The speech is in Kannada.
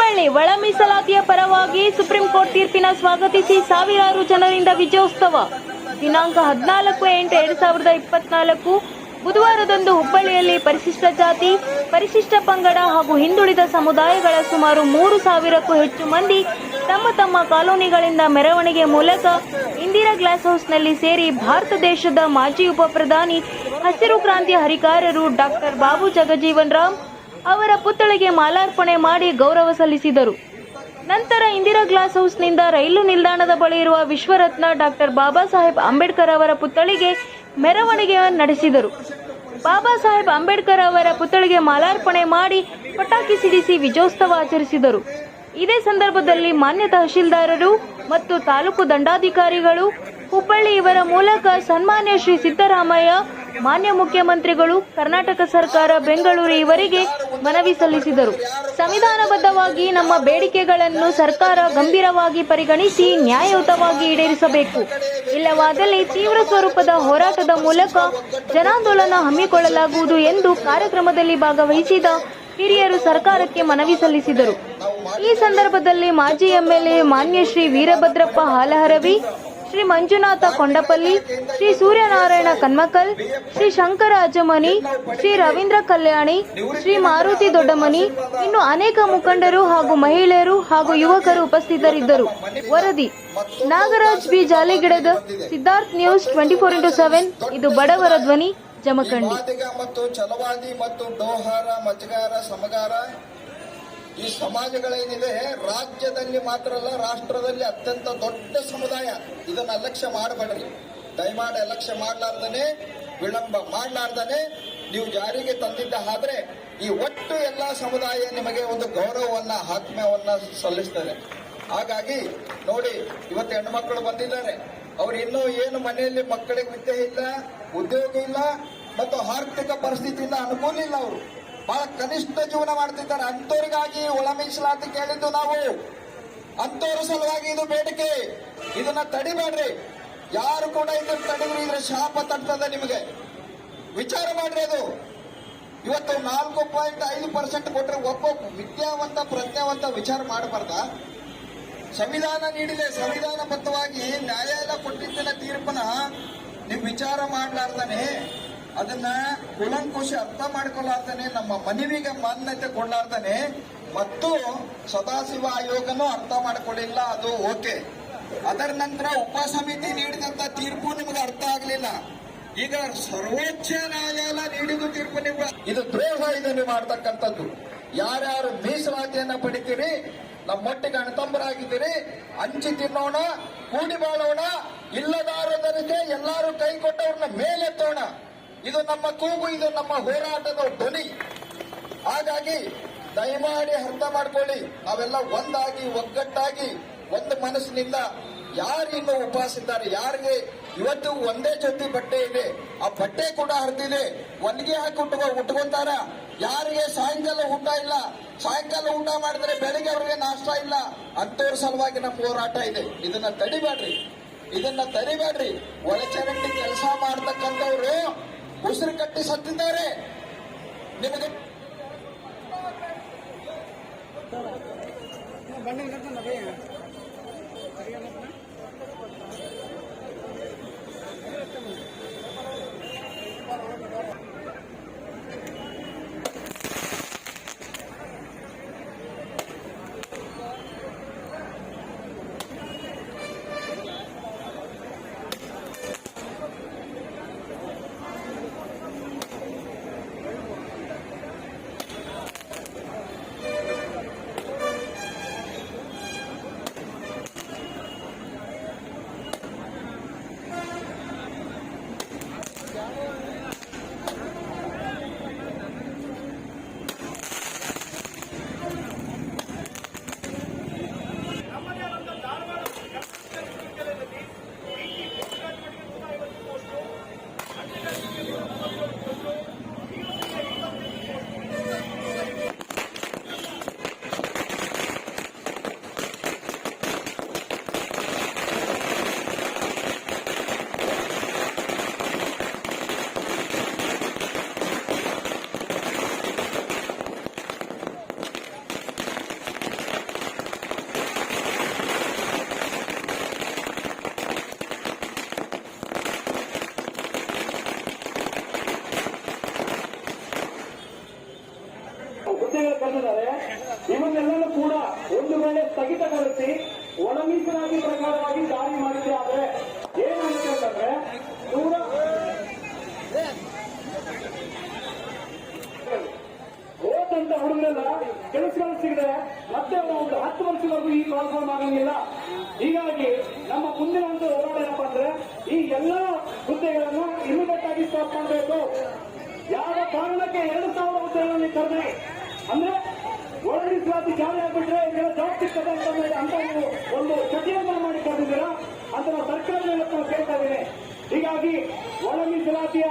ಹುಬ್ಬಳ್ಳಿ ಒಳ ಮೀಸಲಾತಿಯ ಪರವಾಗಿ ಸುಪ್ರೀಂ ಕೋರ್ಟ್ ತೀರ್ಪಿನ ಸ್ವಾಗತಿಸಿ ಸಾವಿರಾರು ಜನರಿಂದ ವಿಜಯೋತ್ಸವ. ದಿನಾಂಕ 14/8/2024 ಬುಧವಾರದಂದು ಹುಬ್ಬಳ್ಳಿಯಲ್ಲಿ ಪರಿಶಿಷ್ಟ ಜಾತಿ, ಪರಿಶಿಷ್ಟ ಪಂಗಡ ಹಾಗೂ ಹಿಂದುಳಿದ ಸಮುದಾಯಗಳ ಸುಮಾರು 3,000ಕ್ಕೂ ಹೆಚ್ಚು ಮಂದಿ ತಮ್ಮ ತಮ್ಮ ಕಾಲೋನಿಗಳಿಂದ ಮೆರವಣಿಗೆ ಮೂಲಕ ಇಂದಿರಾ ಗ್ಲಾಸ್ ಹೌಸ್ನಲ್ಲಿ ಸೇರಿ ಭಾರತ ದೇಶದ ಮಾಜಿ ಉಪ ಪ್ರಧಾನಿ, ಹಸಿರು ಕ್ರಾಂತಿಯ ಹರಿಕಾರರು ಡಾಕ್ಟರ್ ಬಾಬು ಜಗಜೀವನ್ ರಾಮ್ ಅವರ ಪುತ್ಥಳಿಗೆ ಮಾಲಾರ್ಪಣೆ ಮಾಡಿ ಗೌರವ ಸಲ್ಲಿಸಿದರು. ನಂತರ ಇಂದಿರಾ ಗ್ಲಾಸ್ ಹೌಸ್ನಿಂದ ರೈಲು ನಿಲ್ದಾಣದ ಬಳಿ ಇರುವ ವಿಶ್ವರತ್ನ ಡಾಕ್ಟರ್ ಬಾಬಾ ಸಾಹೇಬ್ ಅಂಬೇಡ್ಕರ್ ಅವರ ಪುತ್ಥಳಿಗೆ ಮೆರವಣಿಗೆ ನಡೆಸಿದರು. ಬಾಬಾ ಸಾಹೇಬ್ ಅಂಬೇಡ್ಕರ್ ಅವರ ಪುತ್ಥಳಿಗೆ ಮಾಲಾರ್ಪಣೆ ಮಾಡಿ ಪಟಾಕಿ ಸಿಡಿಸಿ ವಿಜಯೋತ್ಸವ ಆಚರಿಸಿದರು. ಇದೇ ಸಂದರ್ಭದಲ್ಲಿ ಮಾನ್ಯ ತಹಶೀಲ್ದಾರರು ಮತ್ತು ತಾಲೂಕು ದಂಡಾಧಿಕಾರಿಗಳು ಹುಬ್ಬಳ್ಳಿ ಇವರ ಮೂಲಕ ಸನ್ಮಾನ್ಯ ಶ್ರೀ ಸಿದ್ದರಾಮಯ್ಯ, ಮಾನ್ಯ ಮುಖ್ಯಮಂತ್ರಿಗಳು, ಕರ್ನಾಟಕ ಸರ್ಕಾರ, ಬೆಂಗಳೂರು ಇವರಿಗೆ ಮನವಿ ಸಲ್ಲಿಸಿದರು. ಸಂವಿಧಾನಬದ್ಧವಾಗಿ ನಮ್ಮ ಬೇಡಿಕೆಗಳನ್ನು ಸರ್ಕಾರ ಗಂಭೀರವಾಗಿ ಪರಿಗಣಿಸಿ ನ್ಯಾಯಯುತವಾಗಿ ಈಡೇರಿಸಬೇಕು. ಇಲ್ಲವಾದಲ್ಲಿ ತೀವ್ರ ಸ್ವರೂಪದ ಹೋರಾಟದ ಮೂಲಕ ಜನಾಂದೋಲನ ಹಮ್ಮಿಕೊಳ್ಳಲಾಗುವುದು ಎಂದು ಕಾರ್ಯಕ್ರಮದಲ್ಲಿ ಭಾಗವಹಿಸಿದ ಹಿರಿಯರು ಸರ್ಕಾರಕ್ಕೆ ಮನವಿ ಸಲ್ಲಿಸಿದರು. ಈ ಸಂದರ್ಭದಲ್ಲಿ ಮಾಜಿ ಎಂಎಲ್ಎ ಮಾನ್ಯ ಶ್ರೀ ವೀರಭದ್ರಪ್ಪ ಹಾಲಹರವಿ, ಶ್ರೀ ಮಂಜುನಾಥ ಕೊಂಡಪಲ್ಲಿ, ಶ್ರೀ ಸೂರ್ಯನಾರಾಯಣ ಕನ್ಮಕಲ್, ಶ್ರೀ ಶಂಕರ ಅಜಮನಿ, ಶ್ರೀ ರವೀಂದ್ರ ಕಲ್ಯಾಣಿ, ಶ್ರೀ ಮಾರುತಿ ದೊಡ್ಡಮನಿ, ಇನ್ನು ಅನೇಕ ಮುಖಂಡರು ಹಾಗೂ ಮಹಿಳೆಯರು ಹಾಗೂ ಯುವಕರು ಉಪಸ್ಥಿತರಿದ್ದರು. ವರದಿ Nagaraj B Jaligidad, Siddharth news 24x7. ಇದು ಬಡವರ ಧ್ವನಿ, ಜಮಖಂಡಿ. ಮತ್ತು ಛಲವಾದಿ ಮತ್ತು ಡೋಹಾರ, ಮಜ್ಗಾರ, ಸಮಗಾರ ಈ ಸಮಾಜಗಳೇನಿದೆ ರಾಜ್ಯದಲ್ಲಿ ಮಾತ್ರ ಅಲ್ಲ, ರಾಷ್ಟ್ರದಲ್ಲಿ ಅತ್ಯಂತ ದೊಡ್ಡ ಸಮುದಾಯ. ಇದನ್ನ ಅಲಕ್ಷ್ಯ ಮಾಡಬೇಡ್ರಿ. ದಯಮಾಡಿ ಅಲಕ್ಷ್ಯ ಮಾಡಲಾರ್ದನೆ, ವಿಳಂಬ ಮಾಡಲಾರ್ದನೆ ನೀವು ಜಾರಿಗೆ ತಂದಿದ್ದ ಆದ್ರೆ ಈ ಒಟ್ಟು ಎಲ್ಲಾ ಸಮುದಾಯ ನಿಮಗೆ ಒಂದು ಗೌರವವನ್ನ, ಆತ್ಮ್ಯವನ್ನ ಸಲ್ಲಿಸ್ತಾರೆ. ಹಾಗಾಗಿ ನೋಡಿ, ಇವತ್ತು ಹೆಣ್ಮಕ್ಳು ಬಂದಿದ್ದಾರೆ. ಅವ್ರು ಇನ್ನೂ ಏನು ಮನೆಯಲ್ಲಿ ಮಕ್ಕಳಿಗೆ ವಿದ್ಯೆ ಇಲ್ಲ, ಉದ್ಯೋಗ ಇಲ್ಲ ಮತ್ತು ಆರ್ಥಿಕ ಪರಿಸ್ಥಿತಿಯಿಂದ ಅನುಕೂಲ ಇಲ್ಲ. ಅವರು ಬಹಳ ಕನಿಷ್ಠ ಜೀವನ ಮಾಡ್ತಿದ್ದಾರೆ. ಅಂತವ್ರಿಗಾಗಿ ಒಳ ಮೀಸಲಾತಿ ಕೇಳಿದ್ದು ನಾವು. ಅಂತವ್ರ ಸಲುವಾಗಿ ಇದು ಬೇಡಿಕೆ. ಇದನ್ನ ತಡಿಬೇಡ್ರಿ. ಯಾರು ಕೂಡ ಇದನ್ನ ತಡಿದ್ರಿ ಇದ್ರೆ ಶಾಪ ತಟ್ಟದ ನಿಮಗೆ. ವಿಚಾರ ಮಾಡ್ರಿ. ಅದು ಇವತ್ತು 4.5% ಕೊಟ್ರೆ ಒಬ್ಬ ವಿದ್ಯಾವಂತ, ಪ್ರಜ್ಞಾವಂತ ವಿಚಾರ ಮಾಡಬಾರ್ದ? ಸಂವಿಧಾನ ನೀಡಿದೆ. ಸಂವಿಧಾನಬದ್ಧವಾಗಿ ನ್ಯಾಯಾಲಯ ಕೊಟ್ಟಿದ್ದ ತೀರ್ಪನ್ನ ನೀವು ವಿಚಾರ ಮಾಡಲಾರ್ದಾನೆ, ಅದನ್ನ ಕುಲಂಕುಷ ಅರ್ಥ ಮಾಡ್ಕೊಳ್ಳಾರ್ದಾನೆ, ನಮ್ಮ ಮನವಿಗೆ ಮಾನ್ಯತೆ ಕೊಡಲಾರ್ದಾನೆ ಮತ್ತು ಸದಾಶಿವ ಆಯೋಗನೂ ಅರ್ಥ ಮಾಡ್ಕೊಳ್ಳಿಲ್ಲ. ಅದು ಓಕೆ. ಅದರ ನಂತರ ಉಪಸಮಿತಿ ನೀಡಿದಂತ ತೀರ್ಪು ನಿಮಗೆ ಅರ್ಥ ಆಗಲಿಲ್ಲ. ಈಗ ಸರ್ವೋಚ್ಚ ನ್ಯಾಯಾಲಯ ನೀಡಿದ ತೀರ್ಪು ನಿಮ್ಗೆ ಇದು ದ್ರೋಹ. ಇದನ್ನು ಮಾಡ್ತಕ್ಕಂಥದ್ದು. ಯಾರ್ಯಾರು ಮೀಸಲಾತಿಯನ್ನ ಪಡಿತೀರಿ, ನಮ್ಮೊಟ್ಟಿಗೆ ಅಣ್ಣತಮ್ಮರಾಗಿದ್ದೀರಿ, ಹಂಚಿ ತಿನ್ನೋಣ, ಕೂಡಿ ಬಾಳೋಣ, ಇಲ್ಲದಾರದಕ್ಕೆ ಎಲ್ಲರೂ ಕೈ ಕೊಟ್ಟವ್ರನ್ನ ಮೇಲೆತ್ತೋಣ. ಇದು ನಮ್ಮ ಕೂಗು, ಇದು ನಮ್ಮ ಹೋರಾಟದ ಧ್ವನಿ. ಹಾಗಾಗಿ ದಯಮಾಡಿ ಅರ್ಥ ಮಾಡ್ಕೊಳ್ಳಿ. ನಾವೆಲ್ಲ ಒಂದಾಗಿ, ಒಗ್ಗಟ್ಟಾಗಿ, ಒಂದು ಮನಸ್ಸಿನಿಂದ ಯಾರು ಇನ್ನು ಉಪವಾಸ ಇದ್ದಾರೆ, ಯಾರಿಗೆ ಇವತ್ತು ಒಂದೇ ಜೊತೆ ಬಟ್ಟೆ ಇದೆ, ಆ ಬಟ್ಟೆ ಕೂಡ ಹರಿದಿದೆ, ಒನ್ಗೆ ಹಾಕಿ ಉಟ್ಕೊಂತಾರ. ಯಾರಿಗೆ ಸಾಯಂಕಾಲ ಊಟ ಇಲ್ಲ, ಸಾಯಂಕಾಲ ಊಟ ಮಾಡಿದ್ರೆ ಬೆಳಿಗ್ಗೆ ಅವ್ರಿಗೆ ನಾಷ್ಟ ಇಲ್ಲ, ಅಂತವ್ರ ಸಲುವಾಗಿ ನಮ್ಮ ಹೋರಾಟ ಇದೆ. ಇದನ್ನ ತಡಿಬೇಡ್ರಿ. ಇದನ್ನ ತಡಿಬೇಡ್ರಿ. ಒಳಚರಂಡಿ ಕೆಲಸ ಮಾಡ್ತಕ್ಕಂಥವ್ರು ಉಸಿರು ಕಟ್ಟಿ ಸತ್ತಿದ್ದಾರೆ. ನಿಮಗೆ ಇವನ್ನೆಲ್ಲವೂ ಕೂಡ ಒಂದು ವೇಳೆ ಸ್ಥಗಿತಗೊಳಿಸಿ ಒಳ ಮೀಸಲಾತಿ ಪ್ರಕಾರವಾಗಿ ಜಾರಿ ಮಾಡಿದ್ರೆ ಆದ್ರೆ ಏನಾಗುತ್ತೆ ಅಂತಂದ್ರೆ ಹೋದಂತ ಹುಡುಗರೆಲ್ಲ ಕೆಲಸಗಳು ಸಿಗದೆ ಮತ್ತೆ ಒಂದು 10 ವರ್ಷದವರೆಗೂ ಈ ಕಾಲ್ಫಾರ್ಮ್ ಆಗಂಗಿಲ್ಲ. ಹೀಗಾಗಿ ನಮ್ಮ ಮುಂದಿನ ಒಂದು ಹೋರಾಟ ಏನಪ್ಪಾ ಅಂದ್ರೆ ಈ ಎಲ್ಲಾ ಹುದ್ದೆಗಳನ್ನು ಇಮಿಡಿಯೇಟ್ ಆಗಿ ಸ್ಟಾಪ್ ಮಾಡಬೇಕು. ಯಾವ ಕಾರಣಕ್ಕೆ 2000 ಹುದ್ದೆಗಳನ್ನು ಕರೆದ್ರಿ ಅಂದ್ರೆ ಒಳ ಮೀಸಲಾತಿ ಜಾರಿ ಆಗ್ಬಿಟ್ರೆ ಇದೆಲ್ಲ ಜಾಬ್ ಸಿಗ್ತದೆ ಅಂತ ನೀವು ಒಂದು ಚರ್ಚೆಯನ್ನ ಮಾಡಿ ಕರೆದಿದ್ದೀರಾ ಅಂತ ನಾವು ಸರ್ಕಾರದ ಕೇಳ್ತಾ ಇದ್ದೇನೆ. ಹೀಗಾಗಿ ಒಳ ಮೀಸಲಾತಿಯ